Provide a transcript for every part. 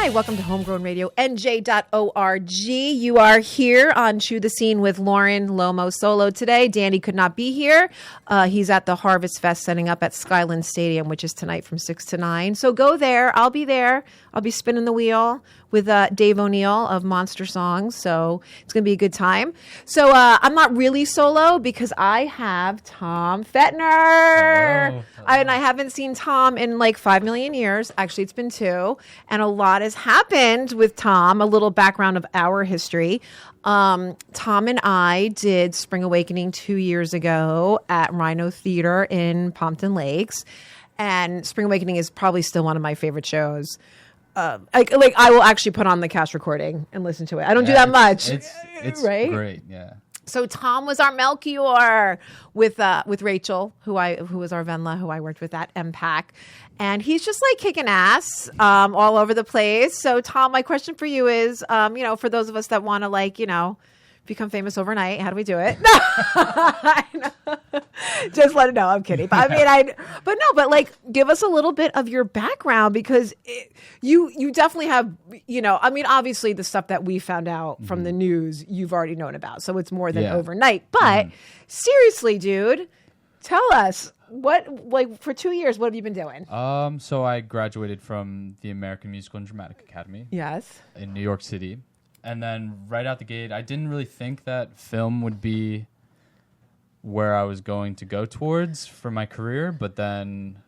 Hi, welcome to Homegrown Radio, NJ.org. You are here on Chew the Scene with Lauren Lomo solo today. Danny could not be here. He's at the Harvest Fest setting up at Skyland Stadium, which is tonight from 6 to 9. So go there. I'll be there. I'll be spinning the wheel with Dave O'Neill of Monster Songs. So it's going to be a good time. So I'm not really solo because I have Tom Fetner. Hello. And I haven't seen Tom in like 5 million years. Actually, it's been 2. And a lot has happened with Tom. A little background of our history. Tom and I did Spring Awakening 2 years ago at Rhino Theater in Pompton Lakes. And Spring Awakening is probably still one of my favorite shows. I will actually put on the cast recording and listen to it. I don't do that much. It's right? great, yeah. So Tom was our Melchior with Rachel, who was our Venla, who I worked with at MPAC. And he's just like kicking ass all over the place. So Tom, my question for you is, for those of us that want to become famous overnight, how do we do it? Just let it know. I'm kidding. But give us a little bit of your background because you definitely have, obviously the stuff that we found out from the news, you've already known about. So it's more than overnight. But seriously, dude, tell us for 2 years, what have you been doing? So I graduated from the American Musical and Dramatic Academy. Yes. In New York City. And then right out the gate, I didn't really think that film would be where I was going to go towards for my career. But then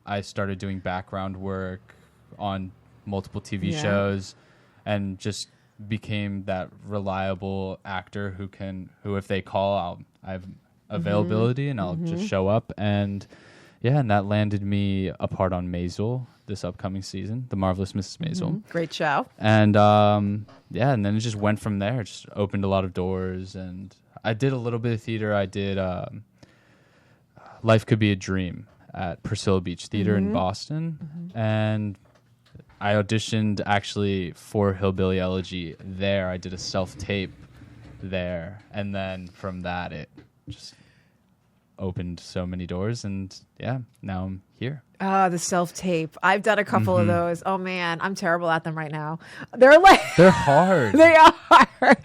I started doing background work on multiple TV shows and just became that reliable actor who if they call, I have availability and I'll just show up. And that landed me a part on Maisel this upcoming season, The Marvelous Mrs. Maisel. Great show. And and then it just went from there. It just opened a lot of doors, and I did a little bit of theater. I did Life Could Be a Dream at Priscilla Beach Theater in Boston, and I auditioned actually for Hillbilly Elegy there. I did a self-tape there, and then from that it just opened so many doors, and now I'm here. The self-tape. I've done a couple of those. Oh man, I'm terrible at them right now. They're hard. They are.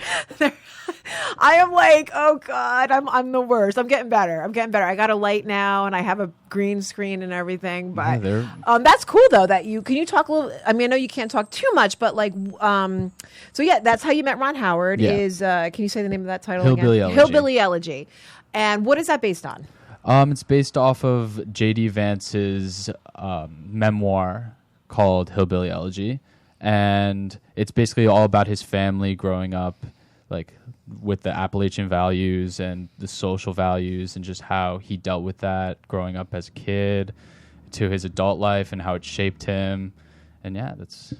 I am like, oh God, I'm the worst. I'm getting better. I got a light now and I have a green screen and everything. But that's cool though that can you talk a little, I know you can't talk too much, but that's how you met Ron Howard is, can you say the name of that title Hillbilly again? Elegy. Hillbilly Elegy. And what is that based on? It's based off of J.D. Vance's memoir called Hillbilly Elegy, and it's basically all about his family growing up, like with the Appalachian values and the social values, and just how he dealt with that growing up as a kid to his adult life and how it shaped him. And it's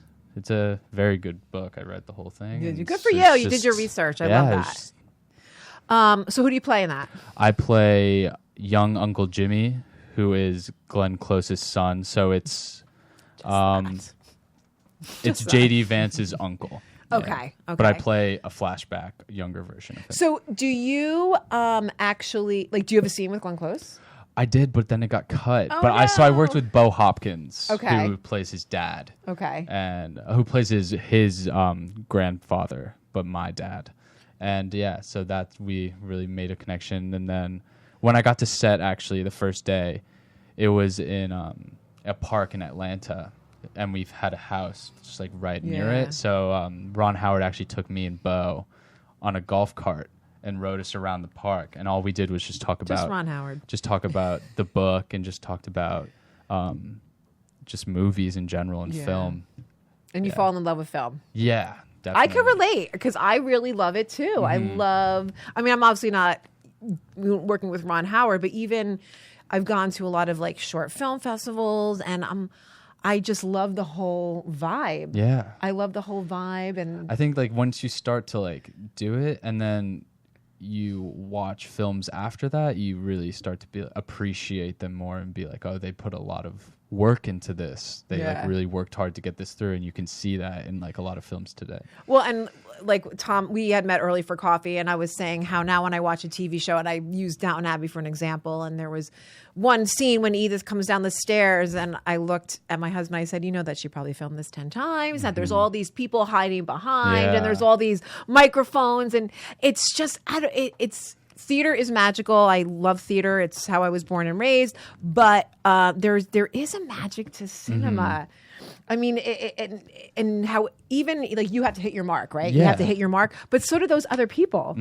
a very good book. I read the whole thing. Good for you. You did your research. I love that. So who do you play in that? I play young Uncle Jimmy, who is Glenn Close's son. So it's J.D. Vance's uncle. Okay. But I play a flashback, younger version of him. So do you actually do you have a scene with Glenn Close? I did, but then it got cut. Oh, but no. So I worked with Bo Hopkins, okay, who plays his dad. Okay. And who plays his grandfather, but my dad. And so that we really made a connection. And then when I got to set, actually, the first day, it was in a park in Atlanta. And we've had a house just like right near it. So Ron Howard actually took me and Bo on a golf cart and rode us around the park. And all we did was just talk about Ron Howard. Just talk about the book and just talked about just movies in general and film. And you fall in love with film. Yeah, definitely. I can relate because I really love it too. I'm obviously not working with Ron Howard, but even I've gone to a lot of like short film festivals, and I just love the whole vibe. Yeah. I love the whole vibe. And I think like once you start to like do it and then you watch films after that, you really start to appreciate them more and be like, oh, they put a lot of work into this. They Yeah. like really worked hard to get this through, and you can see that in like a lot of films today. Well, and like Tom, we had met early for coffee, and I was saying how now when I watch a TV show, and I use Downton Abbey for an example, and there was one scene when Edith comes down the stairs, and I looked at my husband, I said, you know that she probably filmed this 10 times, that there's all these people hiding behind, Yeah. and there's all these microphones, and it's just, it's theater is magical. I love theater. It's how I was born and raised, but there is a magic to cinema. I mean, and how even like you have to hit your mark, right? You have to Yeah. hit your mark, but so do those other people.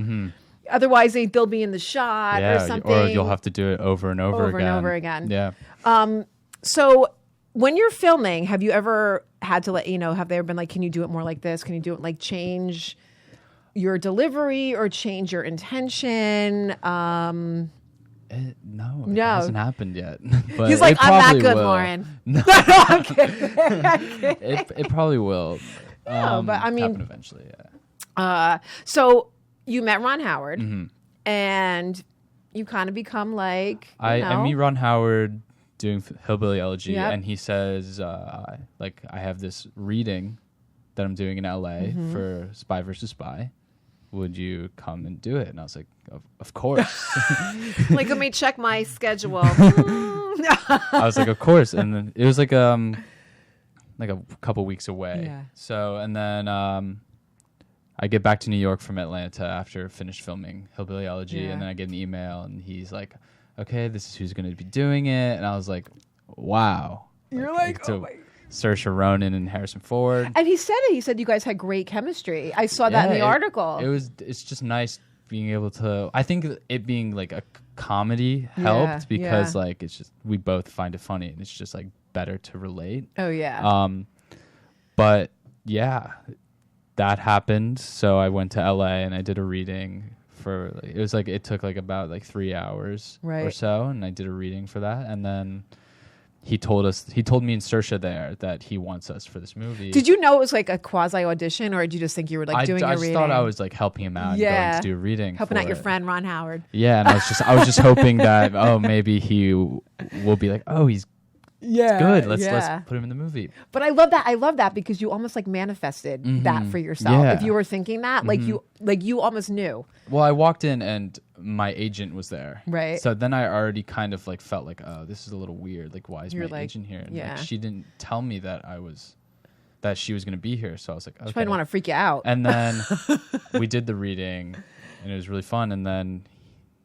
Otherwise, they'll be in the shot or something. Or you'll have to do it over and over again. and over again. Yeah. So when you're filming, have you ever had to have they ever been like, can you do it more like this? Can you do it like change your delivery or change your intention? No, it No. hasn't happened yet. But He's like, it I'm that probably good, will. Lauren. No, I'm kidding. it probably will. No, but I mean- happen eventually. Yeah. So you met Ron Howard, Mm-hmm. and you kind of become like I meet Ron Howard doing Hillbilly Elegy, Yep. and he says, like, I have this reading that I'm doing in LA Mm-hmm. for Spy versus Spy. Would you come and do it? And I was like, of course. like, let me check my schedule. I was like, of course. And then it was like a couple weeks away. Yeah. So, and then I get back to New York from Atlanta after finished filming Hillbilly Elegy, Yeah. and then I get an email, and he's like, okay, this is who's going to be doing it. And I was like, wow. You're like, so oh my. Saoirse Ronan and Harrison Ford. And he said it. He said you guys had great chemistry. I saw that in the Yeah, article. It's just nice being able to, I think it being like a comedy Yeah, helped because yeah. like it's just, we both find it funny, and it's just like better to relate. Oh yeah. But yeah, that happened. So I went to LA and I did a reading for, like, it took like about like 3 hours or Right. so. And I did a reading for that. And then he told me and Saoirse there that he wants us for this movie. Did you know it was like a quasi audition, or did you just think you were like doing I a just reading? thought I was like helping him out and going to do a reading. helping for out your it. friend Ron Howard. Yeah, and I was just hoping that maybe he will be like, he's good. Let's put him in the movie. But I love that because you almost like manifested that for yourself. Mm-hmm. Yeah. If you were thinking that, like you almost knew. Well, I walked in and my agent was there. Right. So then I already kind of like felt like, oh, this is a little weird. Like, why is You're my like, agent here? And yeah. like, she didn't tell me that she was going to be here. So I was like, okay. She probably want to freak you out. And then we did the reading, and it was really fun. And then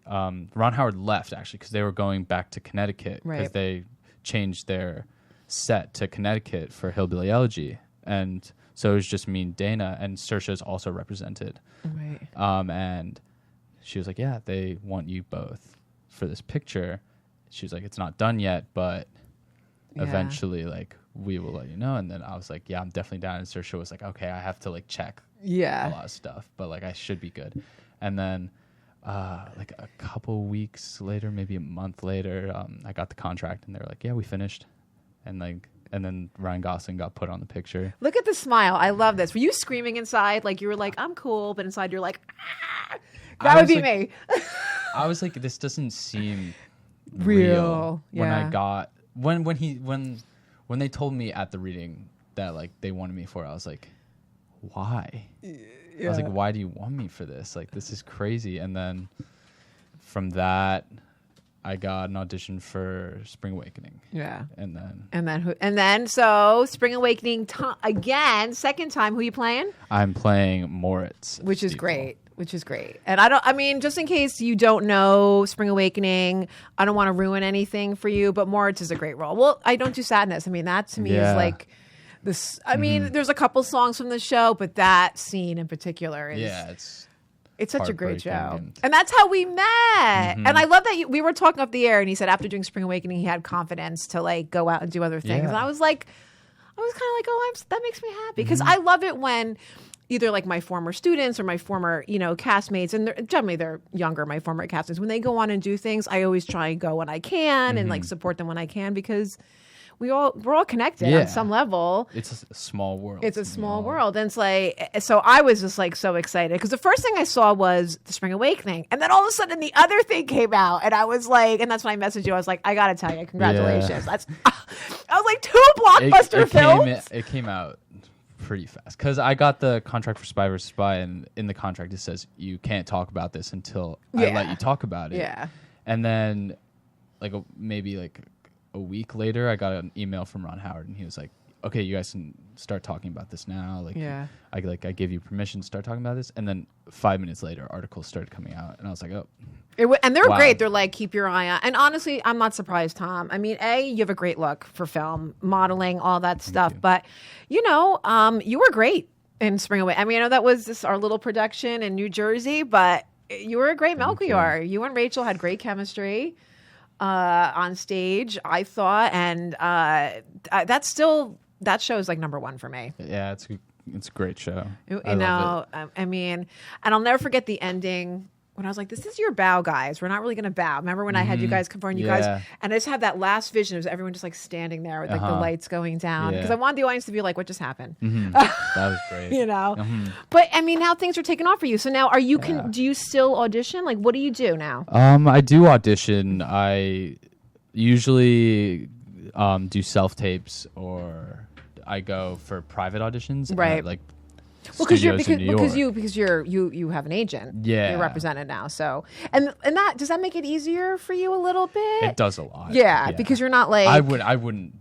Ron Howard left actually because they were going back to Connecticut because Right. they changed their set to Connecticut for Hillbilly Elegy, and so it was just me and Dana, and Saoirse is also represented. Right. And she was like, "Yeah, they want you both for this picture." She was like, "It's not done yet, but Yeah. eventually, like, we will let you know." And then I was like, "Yeah, I'm definitely down." And Saoirse was like, "Okay, I have to like check a Yeah. lot of stuff, but like I should be good." And then like a couple weeks later, maybe a month later, I got the contract, and they were like, "Yeah, we finished." And then Ryan Gosling got put on the picture. Look at the smile. I love this. Were you screaming inside? Like you were like, I'm cool, but inside you're like, ah! That I would was be like- me. I was like, this doesn't seem Real, When yeah. I got when they told me at the reading that like they wanted me for it, I was like, why? I was like, why do you want me for this? Like, this is crazy. And then from that, I got an audition for Spring Awakening. Yeah. And then And then so Spring Awakening again, second time. Who you playing? I'm playing Moritz. Which is Stiefel. great. Which is great. And I mean, just in case you don't know Spring Awakening, I don't want to ruin anything for you, but Moritz is a great role. Well, I Don't Do Sadness. I mean, that to me Yeah. is like this. I mean, there's a couple songs from the show, but that scene in particular is. Yeah, It's such a great show. heartbreaking And that's how we met. And I love that we were talking off the air, and he said after doing Spring Awakening, he had confidence to like go out and do other things. Yeah. And I was kind of like, oh, that makes me happy. Because I love it when either like my former students or my former, castmates, and generally they're younger, my former castmates, when they go on and do things, I always try and go when I can and like support them when I can, because we're all connected on some level. It's a small world. It's a small world. And it's like, so I was just like so excited because the first thing I saw was the Spring Awakening. And then all of a sudden the other thing came out. And I was like, and that's when I messaged you. I was like, I got to tell you, congratulations. Yeah. I was like, 2 blockbuster films. It came out pretty fast because I got the contract for Spy vs. Spy, and in the contract it says you can't talk about this until I let you talk about it. Yeah. And then maybe a week later, I got an email from Ron Howard, and he was like, "Okay, you guys can start talking about this now. I give you permission to start talking about this." And then 5 minutes later, articles started coming out, and I was like, "Oh." And they're great. They're like, keep your eye on. And honestly, I'm not surprised, Tom. I mean, you have a great look for film, modeling, all that stuff. But, you were great in Spring Away. I mean, I know that was our little production in New Jersey, but you were a great Melchior. You and Rachel had great chemistry on stage, I thought. And that show is like number 1 for me. Yeah, it's a great show. I mean, and I'll never forget the ending. When I was like, this is your bow, guys. We're not really going to bow. Remember when I had you guys come forward and you guys, and I just had that last vision of everyone just like standing there with like the lights going down. Because I wanted the audience to be like, what just happened? That was great. But I mean, now things are taking off for you. So now do you still audition? Like, what do you do now? I do audition. I usually do self-tapes, or I go for private auditions. Right. Because you have an agent. Yeah, you're represented now. So and that does that make it easier for you a little bit? It does a lot. Yeah, because you're not like I wouldn't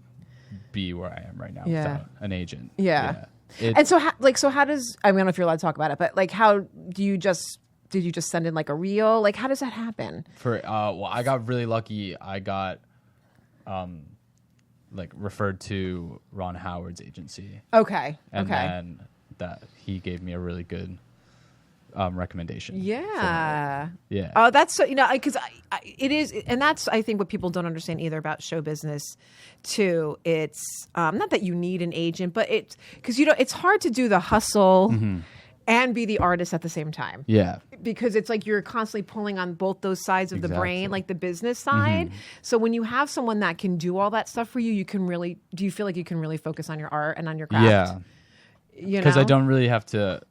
be where I am right now without an agent. Yeah. And so how does I don't know if you're allowed to talk about it, but like how did you just send in like a reel? Like how does that happen? I got really lucky. I got referred to Ron Howard's agency. Okay. And then that he gave me a really good recommendation. Yeah. Yeah. Oh, that's so, because it is, and that's I think what people don't understand either about show business, too. It's not that you need an agent, but it's because it's hard to do the hustle and be the artist at the same time. Yeah. Because it's like you're constantly pulling on both those sides of the brain, like the business side. So when you have someone that can do all that stuff for you, do you feel like you can really focus on your art and on your craft? Yeah. Because I don't really have to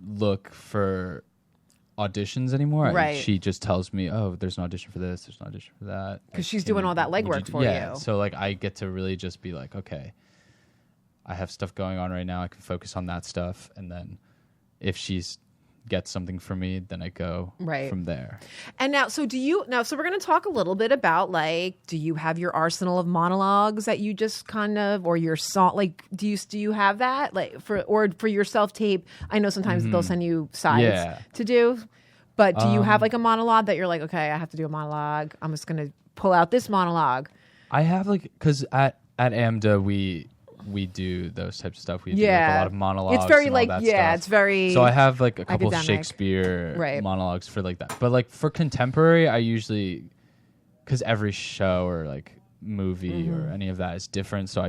look for auditions anymore. Right. She just tells me, oh, there's an audition for this, there's an audition for that. Because she's doing all that legwork for you. Yeah. So I get to really just be like, okay, I have stuff going on right now. I can focus on that stuff. And then if she's gets something for me, then I go from there. And so we're going to talk a little bit about do you have your arsenal of monologues that you just kind of, or your song, do you have that for your self-tape? I know sometimes they'll send you sides to do, but do you have a monologue that you're like, okay, I have to do a monologue. I'm just going to pull out this monologue. I have because at AMDA we do those types of stuff. We do a lot of monologues. It's very stuff. It's very. So I have a couple academic. of Shakespeare monologues for that. But for contemporary, I usually, because every show or movie or any of that is different. So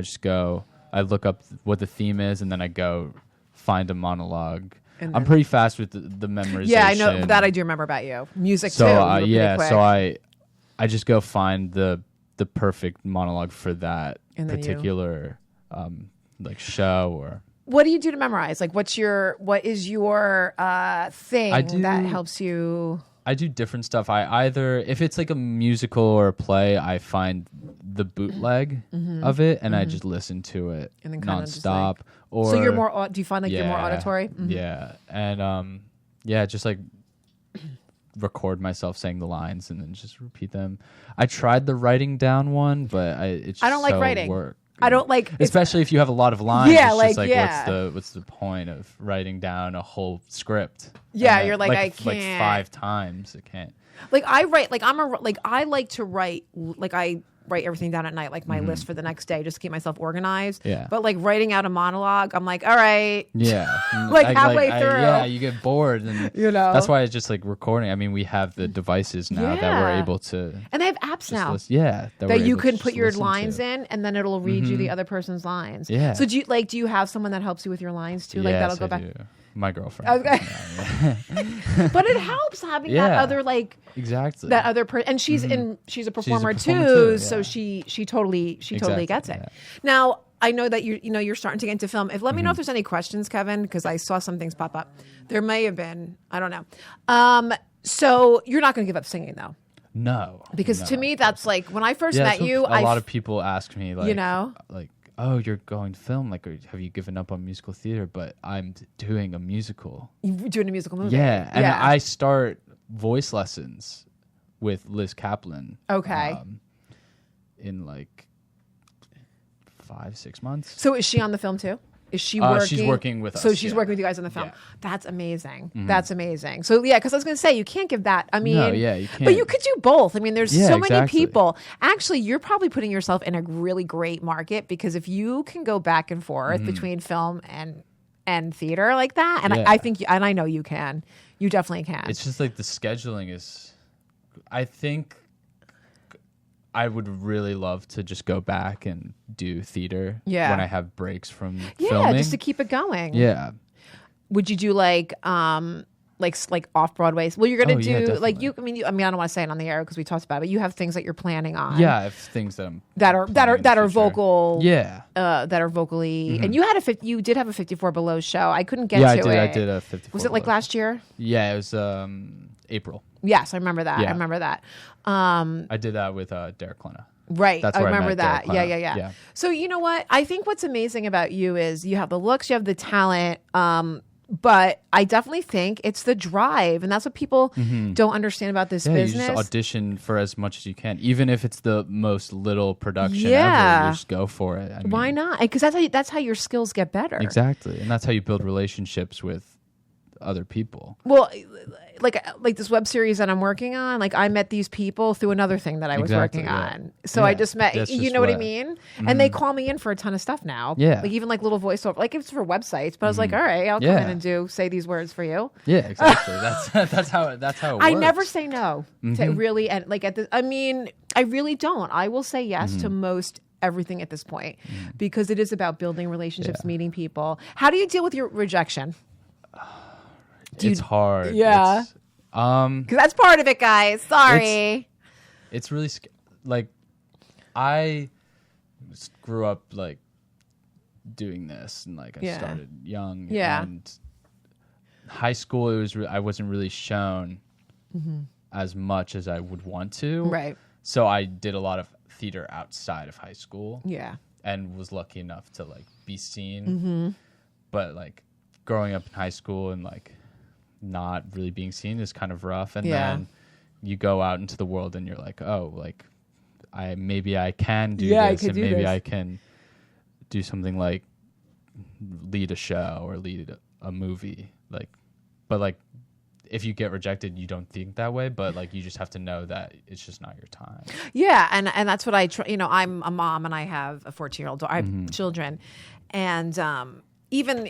I look up what the theme is, and then I go find a monologue. I'm pretty fast with the memorization. Yeah, I know that. I do remember about you. Music too. So I just go find the perfect monologue for that particular. Show or what do you do to memorize? What is your thing that helps you? I do different stuff. If it's a musical or a play, I find the bootleg of it and I just listen to it nonstop. So you're more. Do you find you're more auditory? Mm-hmm. Yeah, and just record myself saying the lines and then just repeat them. I tried the writing down one, but I don't like writing. Work. I don't especially if you have a lot of lines. Yeah, what's the point of writing down a whole script? Yeah, you're I can't 5 times. It can't. I write I like to write I write everything down at night, my list for the next day, just to keep myself organized. Yeah. But writing out a monologue, I'm all right. Yeah. Halfway through. You get bored, and that's why it's just recording. I mean, we have the devices now that we're able to, and they have apps now. That you can put your lines in, and then it'll read you the other person's lines. Yeah. So do you have someone that helps you with your lines too? Yes, that'll go back. My girlfriend. But it helps having that other exactly that other person, and she's a performer too, so she totally gets it. Yeah. Now I know that you're starting to get into film. Let me know if there's any questions, Kevin, because I saw some things pop up. There may have been, I don't know. So you're not going to give up singing though. No, because to me that's like when I first met you. A lot of people ask me like, like, oh, you're going to film? Like, have you given up on musical theater? But I'm doing a musical. You're doing a musical movie. Yeah, and I start voice lessons with Liz Kaplan. Okay. In like 5-6 months. So is she on the film too? Is she working? She's working with us. So she's working with you guys on the film. Yeah. That's amazing. That's amazing. So yeah, because I was going to say, you can't give that. I mean, you can't. But you could do both. I mean, there's so many people. Actually, you're probably putting yourself in a really great market, because if you can go back and forth between film and theater like that, and I think, and I know you can. You definitely can. It's just like the scheduling is, I think I would really love to just go back and do theater when I have breaks from filming. Just to keep it going. Yeah. Would you do like off Broadway? Well, you're gonna do like you. I mean, I don't want to say it on the air because we talked about it. But you have things that you're planning on. Yeah, I have things that are vocal. Yeah. That are vocally. And you did have a 54 Below show. I couldn't get to it. I did a 54. Was it like last year? Yeah, it was April. Yes, I remember that. Yeah. I remember that. I did that with Derek Klena. Right. That's I where remember I met that. Yeah. So you know what? I think what's amazing about you is you have the looks, you have the talent, but I definitely think it's the drive, and that's what people don't understand about this business. You just audition for as much as you can, even if it's the most little production ever. You just go for it. Why not? Because that's how your skills get better. Exactly, and that's how you build relationships with other people. Well, like this web series that I'm working on, like I met these people through another thing that I was working on. So I just met, what I mean? And they call me in for a ton of stuff now. Yeah. Like even like little voiceover, like it's for websites, but I was like, all right, I'll come in and say these words for you. Yeah, exactly. that's how it works. I never say no to really, and like I mean, I really don't. I will say yes to most everything at this point because it is about building relationships, meeting people. How do you deal with your rejection? It's hard. Yeah. Because that's part of it, guys. Sorry. It's really like I grew up like doing this, and like I started young. Yeah. And high school, it was I wasn't really shown as much as I would want to. Right. So I did a lot of theater outside of high school. Yeah. And was lucky enough to like be seen. But like growing up in high school and like not really being seen is kind of rough, and then you go out into the world and you're like, oh, like maybe I can do this, and maybe I can do something like lead a show or lead a movie, like, but like if you get rejected, you don't think that way, but like you just have to know that it's just not your time. Yeah, and that's what I try. You know, I'm a mom and I have a 14-year-old. I have children, and even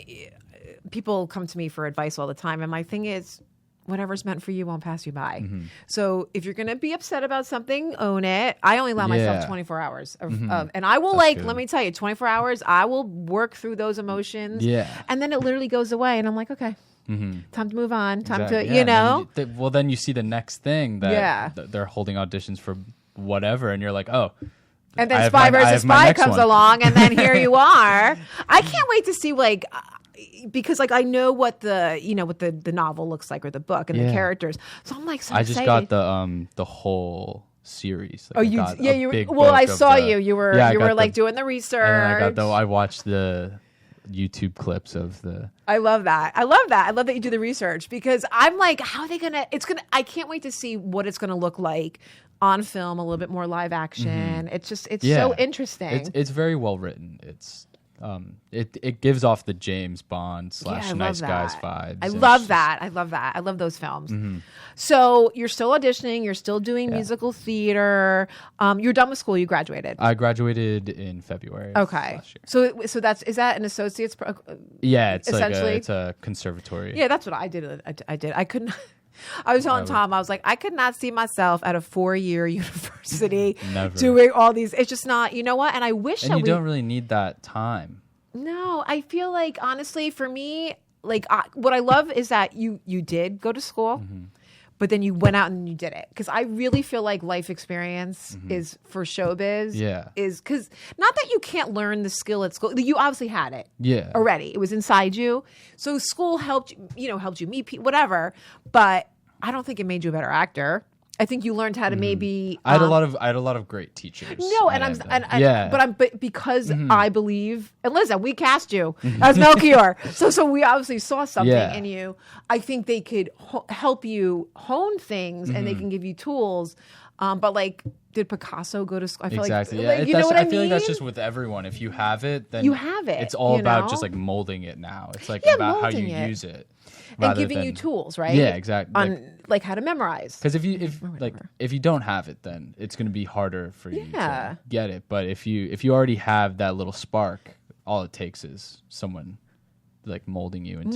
people come to me for advice all the time, and my thing is, whatever's meant for you won't pass you by. So if you're going to be upset about something, own it. I only allow myself 24 hours of and I will let me tell you, 24 hours, I will work through those emotions. Yeah. And then it literally goes away, and I'm like, okay, time to move on. Time to, you know. Then you see the next thing that they're holding auditions for whatever, and you're like, oh. And then Spy versus Spy comes along, and then here you are. I can't wait to see like. Because like I know what the novel looks like or the book and the characters, so I'm like so excited. I just got the whole series. Like, I saw you were like doing the research. And I watched the YouTube clips of the. I love that. I love that you do the research, because I'm like, how are they gonna? I can't wait to see what it's gonna look like on film, a little bit more live action. It's so interesting. It's very well written. It gives off the James Bond / Nice Guys vibes. I love that. I love those films. So you're still auditioning. You're still doing musical theater. You're done with school. You graduated. I graduated in February. Okay. Last year. So is that an associate's? Yeah, it's a conservatory. Yeah, that's what I did. I couldn't. I was telling Tom, I was like, I could not see myself at a 4-year university doing all these. It's just not, you know what? And I wish don't really need that time. No, I feel like, honestly, for me, like what I love is that you did go to school, but then you went out and you did it. Because I really feel like life experience is for showbiz. Yeah. Is because not that you can't learn the skill at school. You obviously had it. Yeah. Already, it was inside you. So school helped you meet people, whatever. But I don't think it made you a better actor. I think you learned how to maybe. I had a lot of great teachers. No, but because I believe, and listen, we cast you as Melchior, so we obviously saw something in you. I think they could help you hone things, and they can give you tools. But like, did Picasso go to school? I feel exactly. Like, yeah, you know what I mean? feel like that's just with everyone. If you have it, then you have it. It's all about just like molding it now. It's like about how you use it. And giving you tools, right? Yeah, exactly. On like how to memorize. Because if you don't have it, then it's going to be harder for you to get it. But if you already have that little spark, all it takes is someone like molding you and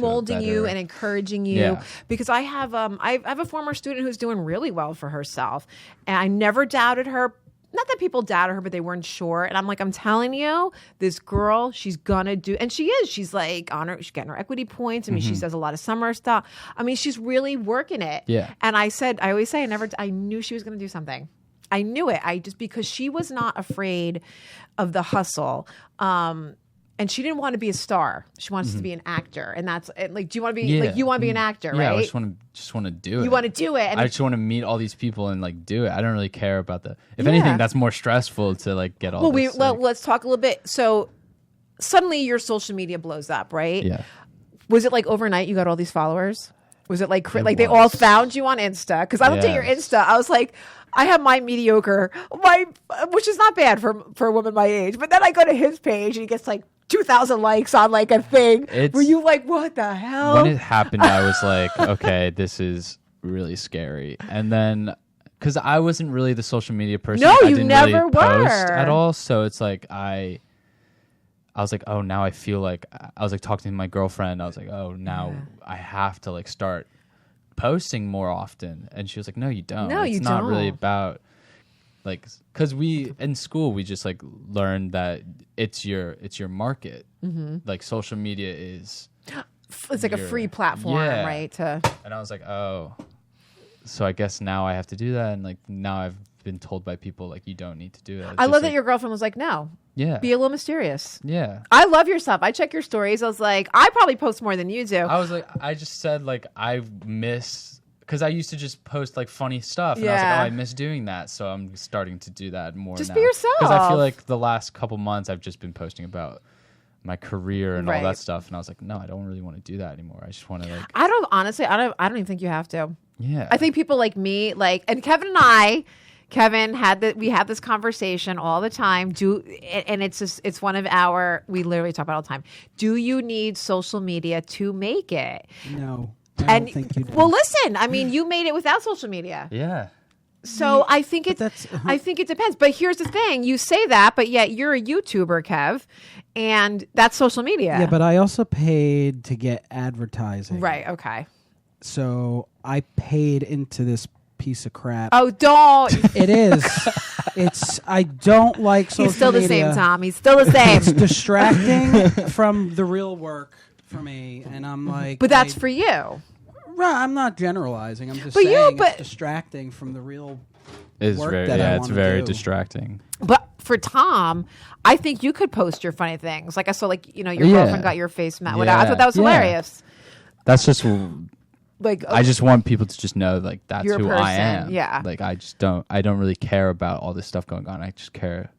encouraging you. Yeah. Because I have a former student who's doing really well for herself, and I never doubted her. Not that people doubted her, but they weren't sure. And I'm like, I'm telling you, this girl, she's gonna do, and she is. She's like she's getting her equity points. I mean, she does a lot of summer stuff. I mean, she's really working it. Yeah. And I always say, I knew she was gonna do something. I knew it. because she was not afraid of the hustle. And she didn't want to be a star. She wants to be an actor, and that's like. Do you want to be like you want to be an actor, right? Yeah, I just want to do it. You want to do it. And I just want to meet all these people and like do it. I don't really care about if anything, that's more stressful to like get all. Well, let's talk a little bit. So suddenly your social media blows up, right? Yeah. Was it like overnight you got all these followers? Was it like they all found you on Insta? Because I looked at your Insta, I was like, I have my mediocre, which is not bad for a woman my age. But then I go to his page and he gets like 2,000 likes on like a thing. Were you like, what the hell? When it happened, I was like, okay, this is really scary. And then, because I wasn't really the social media person. No, I you didn't never really were post at all. So it's like I was like, oh, now I feel like I was like talking to my girlfriend. I was like, oh, now I have to like start posting more often. And she was like, no, you don't. No, it's not really about. Like, because we in school we just like learned that it's your market. Like social media is it's like a free platform, right? And I was like, oh, so I guess now I have to do that. And like now I've been told by people like you don't need to do that. I love that your girlfriend was like, no, be a little mysterious. Yeah, I love your stuff. I check your stories. I was like, I probably post more than you do. I was like, I just said like I miss. Because I used to just post like funny stuff, and I was like, "Oh, I miss doing that." So I'm starting to do that more. Just now. be yourself. Because I feel like the last couple months I've just been posting about my career and all that stuff, and I was like, "No, I don't really want to do that anymore. I just want to like." I don't even think you have to. Yeah. I think people like me, and Kevin we had this conversation all the time. And it's one of we literally talk about it all the time. Do you need social media to make it? No. I don't think you do. Well, listen. I mean, you made it without social media. Yeah. So I think it depends. But here's the thing: you say that, but yet you're a YouTuber, Kev, and that's social media. Yeah, but I also paid to get advertising. Right. Okay. So I paid into this piece of crap. Oh, don't. It is. I don't like social media. He's still the same, Tom. He's still the same. It's distracting from the real work for me, and I'm like. But that's for you. Right, I'm not generalizing. I'm just saying it's distracting from the real work that I want to do. It's very distracting. But for Tom, I think you could post your funny things. Like I saw, your girlfriend got your face mat. I thought that was hilarious. That's just like I just want people to just know like that's who I am. Yeah. Like I don't really care about all this stuff going on. I just care.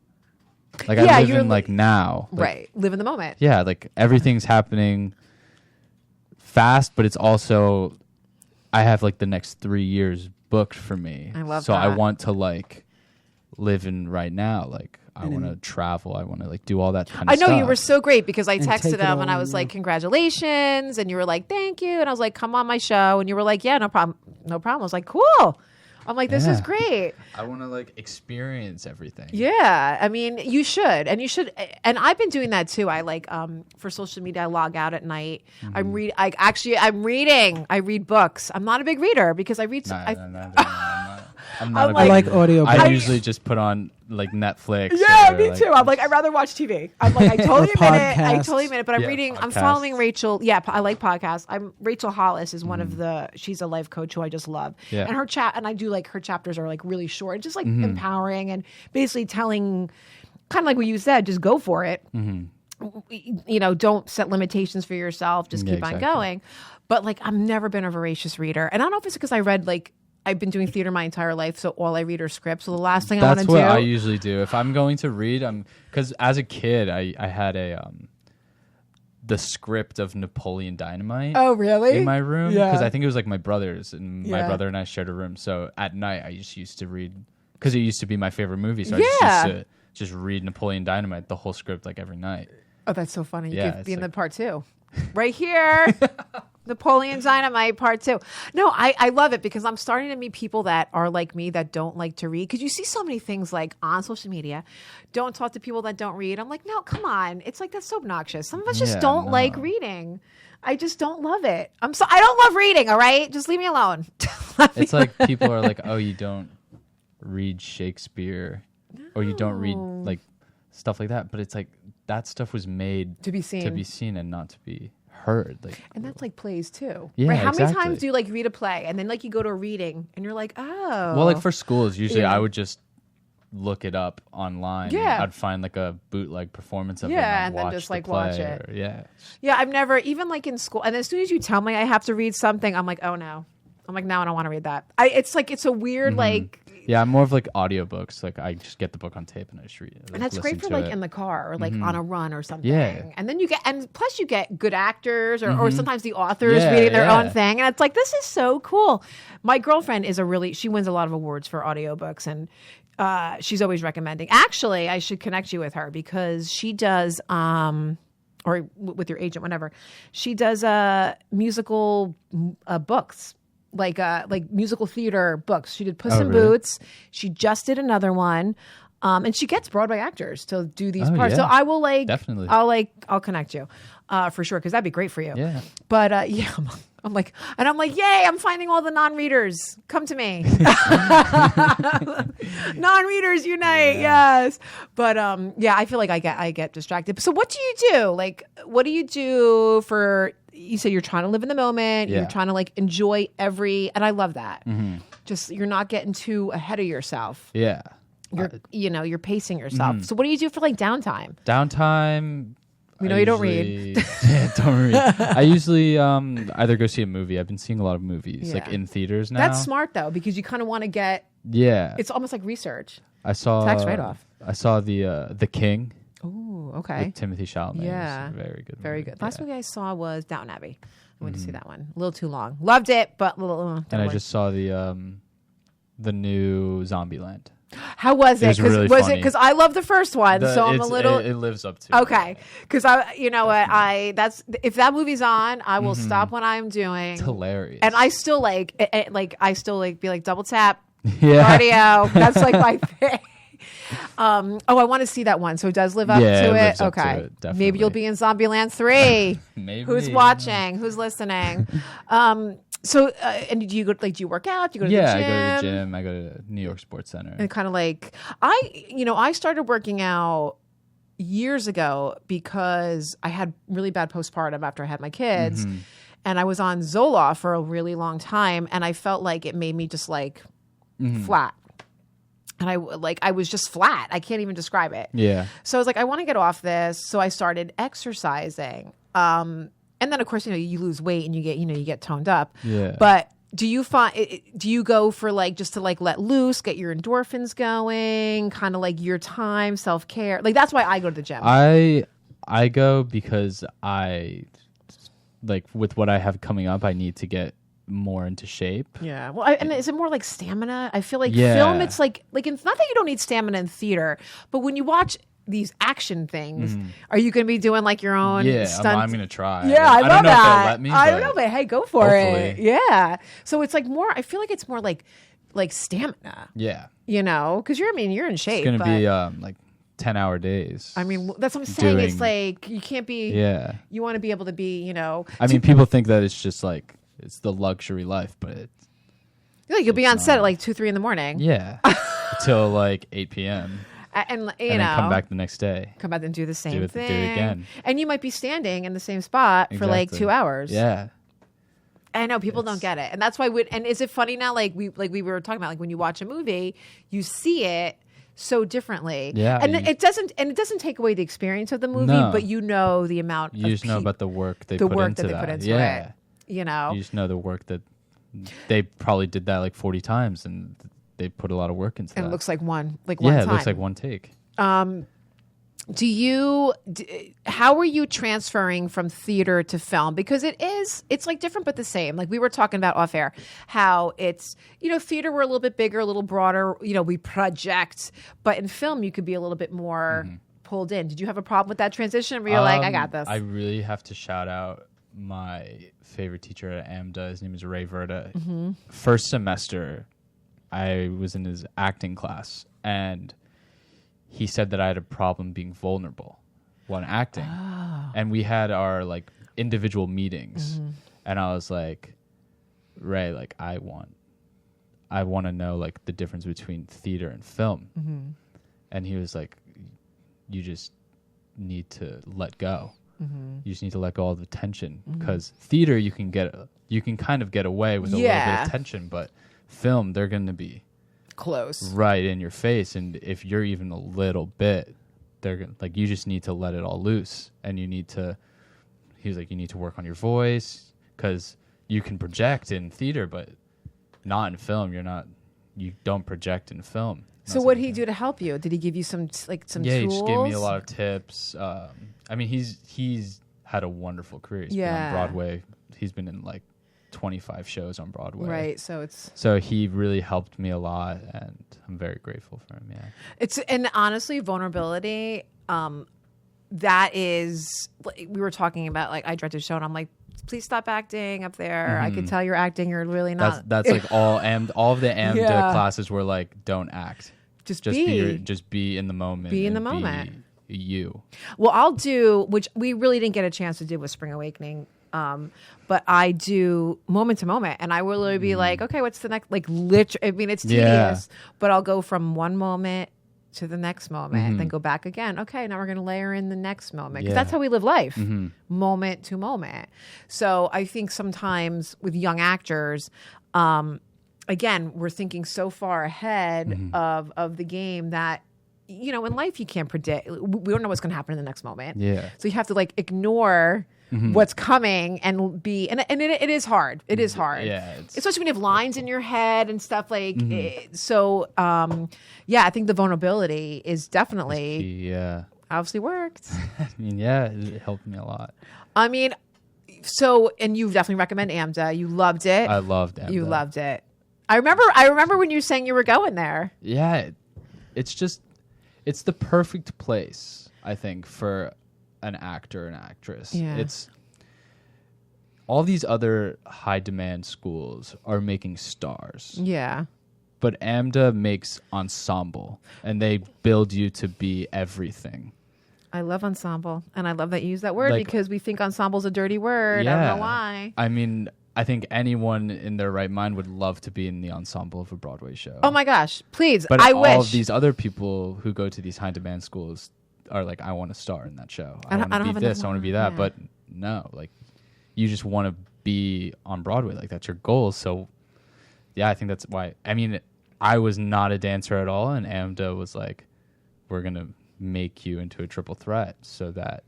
Like I live in like now. Like, right. Live in the moment. Yeah, like everything's happening fast, but it's also I have like the next 3 years booked for me. I love so that. I want to like live in right now. Like I want to travel. I want to like do all that kind of stuff. I know you were so great because I texted him and I was in, like, congratulations. And you were like, thank you. And I was like, come on my show. And you were like, yeah, no problem. No problem. I was like, cool. I'm like, this is great. I want to like experience everything. Yeah. I mean, you should. And you should. And I've been doing that too. I like, for social media, I log out at night. Mm-hmm. I'm reading. I read books. I'm not a big reader because I read. I'm not. I'm not I like audio. I usually just put on like Netflix. Yeah, me too. I'm like, I'd rather watch TV. I'm like, I totally admit it. But I'm reading. Podcasts. I'm following Rachel. Yeah, I like podcasts. Rachel Hollis is one of she's a life coach who I just love. Yeah. And and I do like her chapters are like really short, just like empowering and basically telling, kind of like what you said, just go for it. Don't set limitations for yourself. Just keep on going. But like, I've never been a voracious reader, and I don't know if it's because I read like. I've been doing theater my entire life, so all I read are scripts. So the last thing I want to do... That's what I usually do. If I'm going to read, because as a kid, I had the script of Napoleon Dynamite. Oh, really? In my room. Because I think it was like my brother's, and my brother and I shared a room. So at night, I just used to read, because it used to be my favorite movie. So I just used to just read Napoleon Dynamite, the whole script, like every night. Oh, that's so funny. You could be in the part 2. Right here. Napoleon Dynamite part 2. No, I love it because I'm starting to meet people that are like me that don't like to read. Because you see so many things like on social media. Don't talk to people that don't read. I'm like, no, come on. It's like, that's so obnoxious. Some of us just don't like reading. I just don't love it. I don't love reading, all right? Just leave me alone. It's like people are like, oh, you don't read Shakespeare or you don't read like stuff like that. But it's like that stuff was made to be seen and not to be heard. Like, and that's like plays too. Yeah, right? How exactly. many times do you like read a play and then like you go to a reading and you're like, oh. Well, like for schools, usually I would just look it up online. Yeah. I'd find like a bootleg performance of it. And then just like watch it. Yeah. Yeah, I've never, even like in school, and as soon as you tell me I have to read something, I'm like, oh no. I'm like, no, I don't want to read that. It's like, it's a weird like. Yeah, I'm more of like audiobooks. Like I just get the book on tape and I just read it. Like, and that's great for like in the car or like on a run or something. Yeah. And then plus you get good actors or sometimes the authors reading their own thing. And it's like, this is so cool. My girlfriend is she wins a lot of awards for audiobooks and she's always recommending. Actually, I should connect you with her because she does, or with your agent, whenever. She does musical books. Like musical theater books. She did Puss in Boots. She just did another one. And she gets Broadway actors to do these parts. Yeah. So I will definitely. I'll connect you for sure because that'd be great for you. Yeah. But I'm like, yay, I'm finding all the non-readers. Come to me. Non-readers unite. Yeah. Yes. But I feel like I get distracted. So what do you do? Like, what do you do for, you say you're trying to live in the moment. You're trying to like enjoy and I love that. Just, you're not getting too ahead of yourself. Yeah. You're pacing yourself. So what do you do for like downtime? We know you don't read. Yeah, don't read. I usually either go see a movie. I've been seeing a lot of movies like in theaters now. That's smart though because you kind of want to get. Yeah. It's almost like research. I saw tax write-off. I saw the King. Oh, okay. With Timothy Chalamet. Yeah. It was a very good. Very good. Last movie I saw was Downton Abbey. I went to see that one. A little too long. Loved it, but a little. And I just saw the new Zombieland. How was it? Really was funny. it because I love the first one, so I'm a little. It lives up to. Okay, because you know what, if that movie's on, I will stop what I'm doing. It's hilarious, and I still be like double tap, cardio. That's like my thing. I want to see that one. So it does live up to it. Lives up Okay, to it, maybe you'll be in Zombieland 3. Maybe. Who's watching? Who's listening? So, and do you work out? Do you go to the gym? Yeah, I go to the gym. I go to New York Sports Center. And kind of like, I started working out years ago because I had really bad postpartum after I had my kids. And I was on Zoloft for a really long time. And I felt like it made me just like flat. And I was just flat. I can't even describe it. Yeah. So I was like, I want to get off this. So I started exercising. And then, of course, you lose weight and you get toned up. Yeah. But do you go for like just to like let loose, get your endorphins going, kind of like your time, self-care? Like that's why I go to the gym. I go because I like with what I have coming up, I need to get more into shape. Yeah. Well, and is it more like stamina? I feel like film, it's like it's not that you don't need stamina in theater, but when you watch these action things, are you going to be doing like your own stunts? I'm going to try. Yeah, I love don't know that. If they'll let me, I don't know, but hey, go for hopefully. it. Yeah. So it's like more, I feel like it's more like stamina. Yeah. Because you're in shape. It's going to be like 10-hour days. I mean, that's what I'm saying. It's like you can't be. Yeah. You want to be able to be. I mean, people think that it's just like it's the luxury life, but You'll be on set at like 2, 3 in the morning. Yeah. Till like 8 p.m. And then come back the next day. Come back and do the same thing. Do it again. And you might be standing in the same spot for like 2 hours. Yeah. I know people don't get it. And that's why and is it funny now like we were talking about, like when you watch a movie, you see it so differently. Yeah. And it doesn't take away the experience of the movie, but you know the amount you just know about the work they put into it. Yeah. You know. You just know the work that they probably did that like 40 times, and they put a lot of work into that. And it looks like one time. Yeah, it looks like one take. How are you transferring from theater to film? Because it's like different but the same. Like we were talking about off air, how it's, theater we're a little bit bigger, a little broader, we project, but in film you could be a little bit more pulled in. Did you have a problem with that transition where you're like, I got this? I really have to shout out my favorite teacher at AMDA. His name is Ray Verda. First semester, I was in his acting class, and he said that I had a problem being vulnerable when acting. And we had our like individual meetings, and I was like, Ray, like I want to know like the difference between theater and film. And he was like, you just need to let go. You just need to let go of the tension, because theater you can kind of get away with a little bit of tension, but film, they're going to be close right in your face, and if you're even a little bit, they're gonna, like, you just need to let it all loose. And he was like, you need to work on your voice, because you can project in theater but not in film. You don't project in film. So what did he do to help you? Did he give you some tools? He just gave me a lot of tips. I mean, he's had a wonderful career. He's been on Broadway. He's been in like 25 shows on Broadway. Right. So he really helped me a lot, and I'm very grateful for him. Yeah. And honestly, vulnerability, that is, we were talking about, like I directed a show and I'm like, please stop acting up there. I can tell you're acting. You're really not. That's like all of the AMDA classes were like, don't act. Just be in the moment. Be in the moment. Be you. Well, I'll do, which we really didn't get a chance to do with Spring Awakening. But I do moment to moment, and I will really be like, okay, what's the next? Like, literally, I mean, it's tedious, but I'll go from one moment to the next moment, then go back again. Okay, now we're going to layer in the next moment, because that's how we live life, moment to moment. So I think sometimes with young actors, again, we're thinking so far ahead of the game that, in life you can't predict. We don't know what's going to happen in the next moment. Yeah. So you have to like ignore what's coming and be, and it is hard. It is hard. Yeah. Especially when you have lines in your head and stuff like, I think the vulnerability is definitely, obviously worked. I mean, it helped me a lot. I mean, and you definitely recommend AMDA. You loved it. I loved AMDA. You loved it. I remember when you were saying you were going there. Yeah. It's the perfect place, I think, for an actor and actress. Yeah. It's all these other high demand schools are making stars. Yeah. But AMDA makes ensemble, and they build you to be everything. I love ensemble, and I love that you use that word, because we think ensemble's a dirty word. Yeah. I don't know why. I mean, I think anyone in their right mind would love to be in the ensemble of a Broadway show. Oh my gosh, please. But I all wish. of these other people who go to these high demand schools are like, I want to star in that show. I want to be this, I want to be that. Yeah. But no, like, you just want to be on Broadway. Like, that's your goal. So I think that's why. I mean, I was not a dancer at all, and AMDA was like, we're going to make you into a triple threat, so that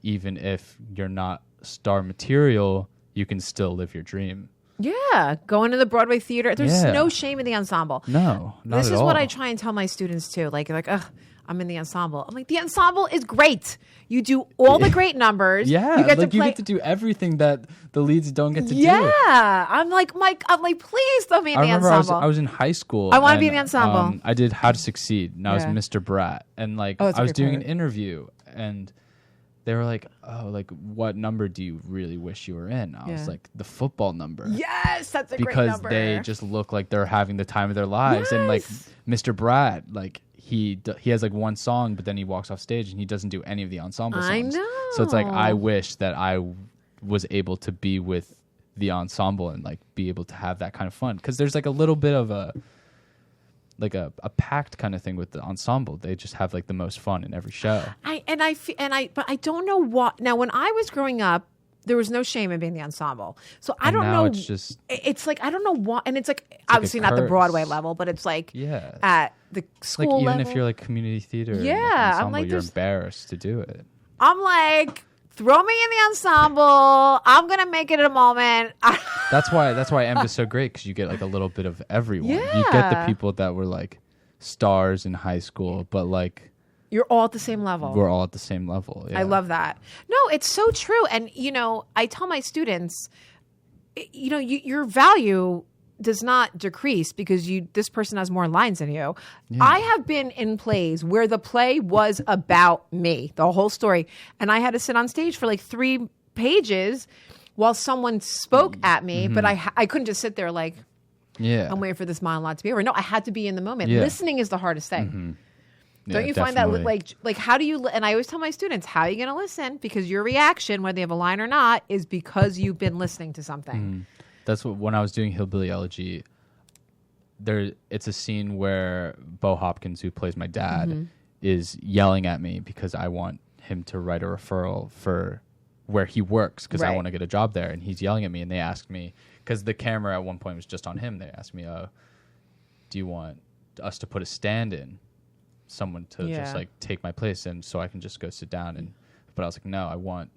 even if you're not star material, you can still live your dream. Yeah, going to the Broadway theater. There's no shame in the ensemble. No, not this at is all. what I try and tell my students too. Like, ugh, I'm in the ensemble. I'm like, the ensemble is great. You do all the great numbers. Yeah, you get to do everything that the leads don't get to do. Yeah, I'm like, please throw me in the ensemble. I was in high school. I want to be in the ensemble. I did How to Succeed, and I was Mr. Brat, and I was doing an interview, and they were like, oh, like, what number do you really wish you were in? I was like, the football number. Yes, that's a great number. Because they just look like they're having the time of their lives. And like Mr. Brat, like he has like one song, but then he walks off stage and he doesn't do any of the ensemble songs. I know. So it's like, I wish that I was able to be with the ensemble and like be able to have that kind of fun, because there's like a little bit of a pact kind of thing with the ensemble. They just have like the most fun in every show. But I don't know what. Now, when I was growing up, there was no shame in being the ensemble. So I don't know. It's like I don't know what, and it's like obviously not the Broadway level, but it's like at the school like even level. if you're like community theater, ensemble, I'm like, you're embarrassed to do it. I'm like, throw me in the ensemble. I'm gonna make it a moment. That's why EMD is so great, because you get like a little bit of everyone. Yeah. You get the people that were like stars in high school, but like you're all at the same level. We're all at the same level. Yeah. I love that. No, it's so true. And I tell my students, your value does not decrease because this person has more lines than you. Yeah. I have been in plays where the play was about me, the whole story, and I had to sit on stage for like 3 pages while someone spoke at me, but I couldn't just sit there like, I'm waiting for this monologue to be over. No, I had to be in the moment. Yeah. Listening is the hardest thing. Mm-hmm. Don't you definitely find that like how do you, and I always tell my students, how are you going to listen? Because your reaction, whether you have a line or not, is because you've been listening to something. Mm-hmm. That's what, when I was doing Hillbilly Elegy, it's a scene where Bo Hopkins, who plays my dad, is yelling at me because I want him to write a referral for where he works, because I want to get a job there. And he's yelling at me, and they asked me, because the camera at one point was just on him, they asked me, do you want us to put a stand-in? Someone to just like take my place, and so I can just go sit down. But I was like, no, I want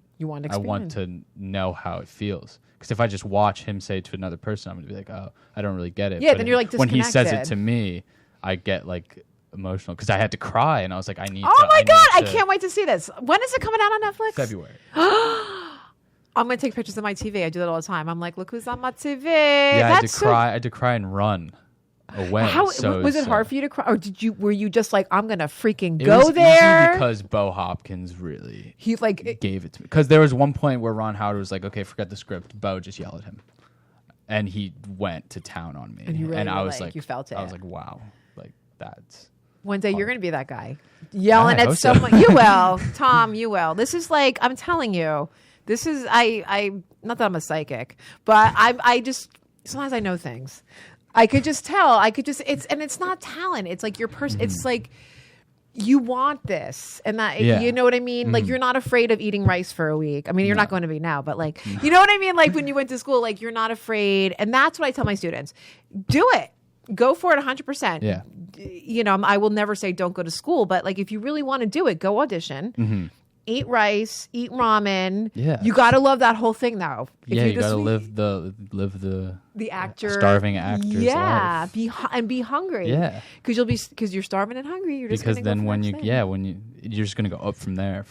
to know how it feels, because if I just watch him say it to another person, I'm gonna be like, oh, I don't really get it. Yeah, but then you're like disconnected. When he says it to me, I get like emotional, because I had to cry, and I was like, I can't wait to see this. When is it coming out on Netflix? February. I'm gonna take pictures of my TV. I do that all the time. I'm like, look who's on my TV. Yeah, I had to cry and run away. Was it hard for you to cry, or were you just like, I'm gonna freaking go there? Easy because Bo Hopkins really gave it to me. Because there was one point where Ron Howard was like, okay, forget the script. Bo, just yell at him, and he went to town on me. And I was like, you felt it. I was like, wow, like that's. One day you're gonna be that guy yelling at someone. You will, Tom. You will. This is like, I'm telling you. This is I not that I'm a psychic, but I just sometimes I know things. I could just tell. It's not talent. It's like your person. Mm-hmm. It's like you want this, and that you know what I mean. Mm-hmm. Like you're not afraid of eating rice for a week. I mean, you're not going to be now, but like you know what I mean. Like when you went to school, like you're not afraid, and that's what I tell my students: do it, go for it, 100%. Yeah. I will never say don't go to school, but like if you really want to do it, go audition. Mm-hmm. Eat rice, eat ramen. Yeah, you gotta love that whole thing, though. You gotta live the actor, starving actor's life. Be hungry. Yeah, because you're starving and hungry. You're just because then when you're just gonna go up from there.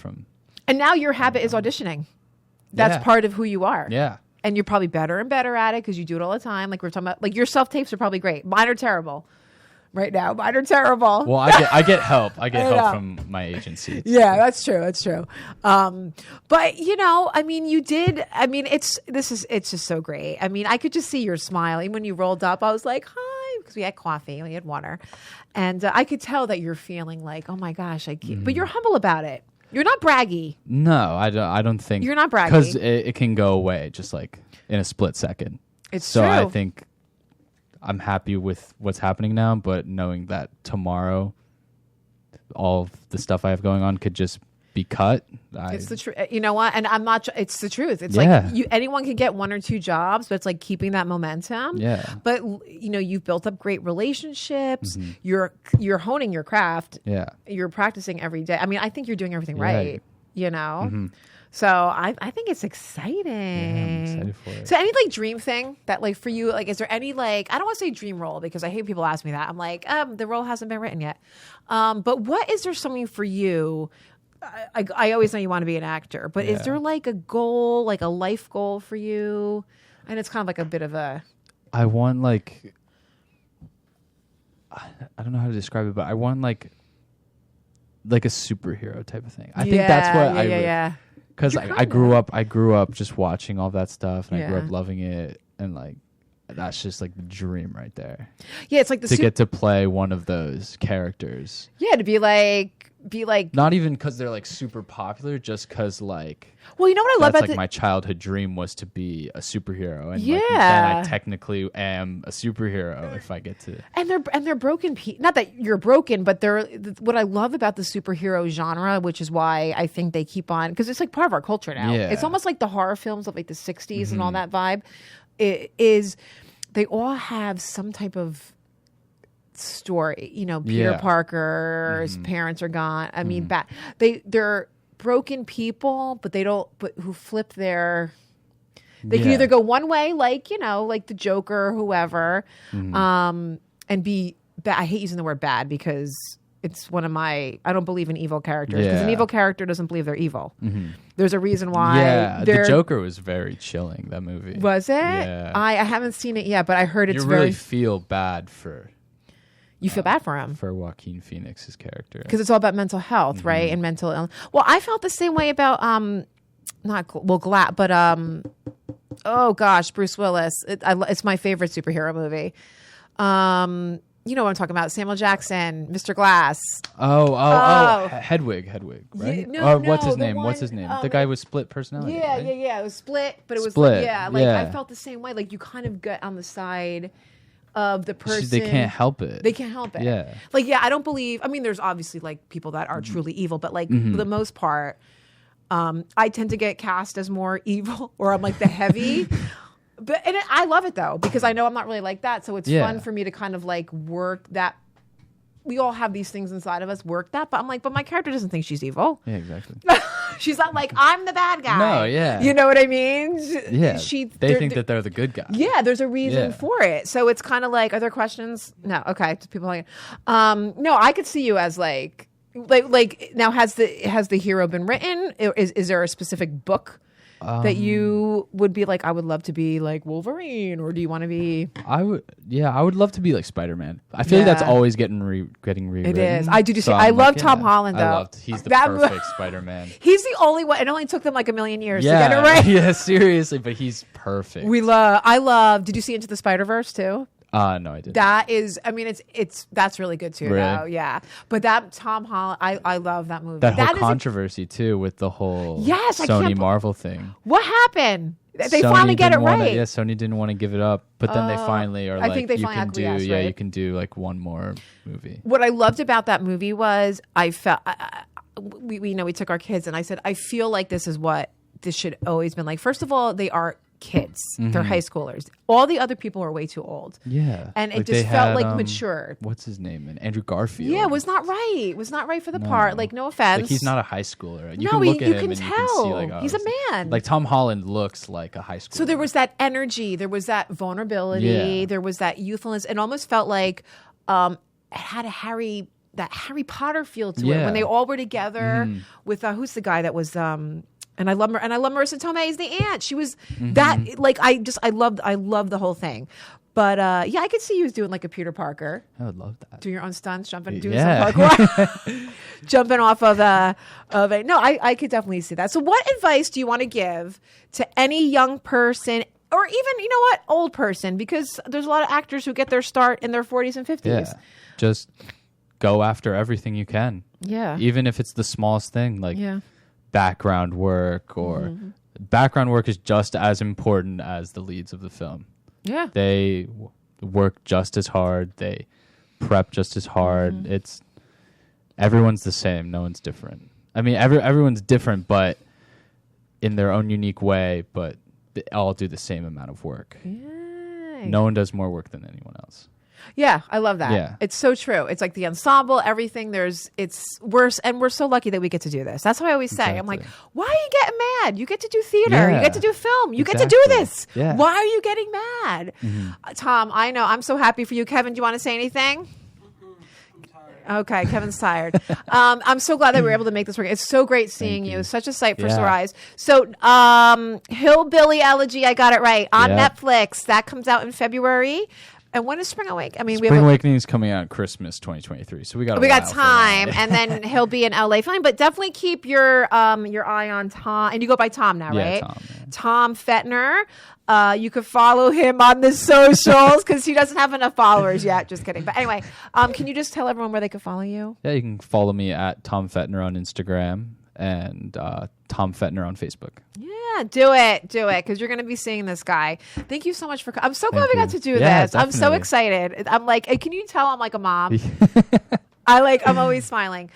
And now your habit is auditioning. That's part of who you are. Yeah, and you're probably better and better at it because you do it all the time. Like we're talking about, like your self tapes are probably great. Mine are terrible. Right now, mine are terrible. Well, I get help. I get help from my agency. Yeah, that's true. That's true. But I mean, you did. I mean, it's just so great. I mean, I could just see your smile. Even when you rolled up, I was like, "Hi," because we had coffee, we had water, and I could tell that you're feeling like, "Oh my gosh, But you're humble about it. You're not braggy. No, I don't think you're not braggy because it can go away just like in a split second. It's true. So I think. I'm happy with what's happening now, but knowing that tomorrow, all of the stuff I have going on could just be cut. It's the truth. You know what? And I'm not. It's the truth. It's like anyone can get 1 or 2 jobs, but it's like keeping that momentum. Yeah. But you've built up great relationships. Mm-hmm. You're honing your craft. Yeah. You're practicing every day. I mean, I think you're doing everything right. Mm-hmm. So I think it's exciting. Yeah, I'm excited for it. So any like dream thing that like for you, like is there any like, I don't want to say dream role because I hate people ask me that. I'm like, the role hasn't been written yet. But what is there something for you? I always know you want to be an actor, but is there like a goal, like a life goal for you? And it's kind of like a bit of a. I want like, I don't know how to describe it, but I want like a superhero type of thing. I think that's what I because I grew up just watching all that stuff, and I grew up loving it, and like that's just like the dream right there. Yeah, it's like to get to play one of those characters. Yeah, to be like not even because they're like super popular, just because like. Well, you know what I love about like my childhood dream was to be a superhero, and yeah, like, then I technically am a superhero if I get to. And they're broken people. Not that you're broken, but they're what I love about the superhero genre, which is why I think they keep on, because it's like part of our culture now. Yeah. It's almost like the horror films of like the '60s and all that vibe. It is they all have some type of story. You know, Peter Parker's parents are gone. I mean, they're broken people, but who flip their. They can either go one way, like, you know, like the Joker or whoever, and be bad. I hate using the word bad because it's one of my. I don't believe in evil characters because an evil character doesn't believe they're evil. There's a reason why. Yeah, the Joker was very chilling. That movie was it? Yeah. I haven't seen it yet, but I heard it's you very. Really feel bad for. You feel bad for him. For Joaquin Phoenix's character. Because it's all about mental health, right? And mental illness. Well, I felt the same way about, oh gosh, Bruce Willis. It's my favorite superhero movie. You know what I'm talking about. Samuel Jackson, Mr. Glass. Hedwig, right? Yeah, what's his name? What's his name? The guy with split personality. Yeah, right? yeah. It was split, but it was split. I felt the same way. Like you kind of get on the side of the person. They can't help it. Yeah. Like, yeah, I don't believe, I mean, there's obviously like people that are truly evil, but like for the most part, I tend to get cast as more evil, or I'm like the heavy. I love it though, because I know I'm not really like that. So it's fun for me to kind of like work that. We all have these things inside of us, work that, but I'm like, but my character doesn't think she's evil. Yeah, exactly. She's not like, I'm the bad guy. No, yeah. You know what I mean? Yeah. They think that they're the good guy. Yeah, there's a reason for it. So it's kind of like, are there questions? No. Okay. People like, no, I could see you as like now has the hero been written? Is there a specific book that you would be like, I would love to be like Wolverine, or do you want to be? I would love to be like Spider-Man. I feel like that's always getting rewritten. It is. I do. So I love Tom Holland though. He's the perfect Spider-Man. He's the only one. It only took them like a million years to get it right. Yeah, seriously, but he's perfect. I love. Did you see Into the Spider-Verse too? No, I didn't. That is, I mean, that's really good too. Really? Though. Yeah. But that Tom Holland, I love that movie. That whole controversy too with the whole Sony Marvel thing. What happened? They Sony finally get it right. Yeah, Sony didn't want to give it up, but then they finally are like, think they finally acquiesced, right? you can do like one more movie. What I loved about that movie was I felt we took our kids, and I said, I feel like this is what this should always been like. First of all, they are kids. They're high schoolers. All the other people are way too old. Yeah. And it just felt like mature. What's his name? And Andrew Garfield. Yeah, it was not right. It was not right for the part. Like, no offense. Like, he's not a high schooler. You can look at him and tell. you can see like, oh, he's a man. Like Tom Holland looks like a high schooler. So there was that energy. There was that vulnerability. Yeah. There was that youthfulness. It almost felt like it had a Harry Potter feel to it when they all were together with who's the guy that was and I love Marissa Tomei as the aunt. She was that like I loved the whole thing. But I could see you doing like a Peter Parker. I would love that. Doing your own stunts, doing some parkour, jumping off of a. No, I could definitely see that. So, what advice do you want to give to any young person, or even old person? Because there's a lot of actors who get their start in their 40s and 50s. Yeah, just go after everything you can. Yeah, even if it's the smallest thing, like background work, or background work is just as important as the leads of the film. Yeah, they work just as hard. They prep just as hard. It's everyone's the same. No one's different. I mean, everyone's different, but in their own unique way. But they all do the same amount of work. Yeah. No one does more work than anyone else. Yeah, I love that. Yeah. It's so true. It's like the ensemble, everything. It's worse, and we're so lucky that we get to do this. That's what I always say. I'm like, why are you getting mad? You get to do theater. Yeah. You get to do film. You get to do this. Yeah. Why are you getting mad? Tom, I know. I'm so happy for you. Kevin, do you want to say anything? Okay, Kevin's tired. I'm so glad that we were able to make this work. It's so great seeing you. Such a sight for sore eyes. So, Hillbilly Elegy, I got it right, on Netflix. That comes out in February. And when is Spring Awakening? I mean, Spring Awakening is coming out Christmas 2023, so we got time, and then he'll be in LA filming. But definitely keep your eye on Tom, and you go by Tom now, right? Tom. Yeah. Tom Fetner. You could follow him on the socials because he doesn't have enough followers yet. Just kidding. But anyway, can you just tell everyone where they can follow you? Yeah, you can follow me at Tom Fetner on Instagram and Tom Fetner on Facebook. Yeah, do it, because you're going to be seeing this guy. Thank you so much for. I'm so glad we got to do this. Definitely. I'm so excited. I'm like, can you tell I'm like a mom? I'm always smiling.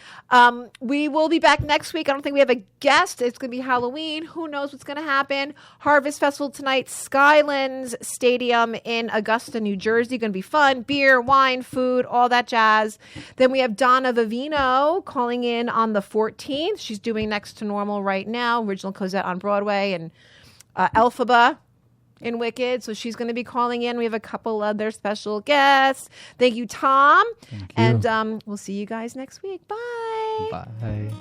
We will be back next week. I don't think we have a guest. It's going to be Halloween. Who knows what's going to happen? Harvest Festival tonight, Skylands Stadium in Augusta, New Jersey. Going to be fun. Beer, wine, food, all that jazz. Then we have Donna Vivino calling in on the 14th. She's doing Next to Normal right now. Original Cosette on Broadway and Elphaba in Wicked. So she's going to be calling in. We have a couple other special guests. Thank you, Tom. Thank you. And we'll see you guys next week. Bye. Bye.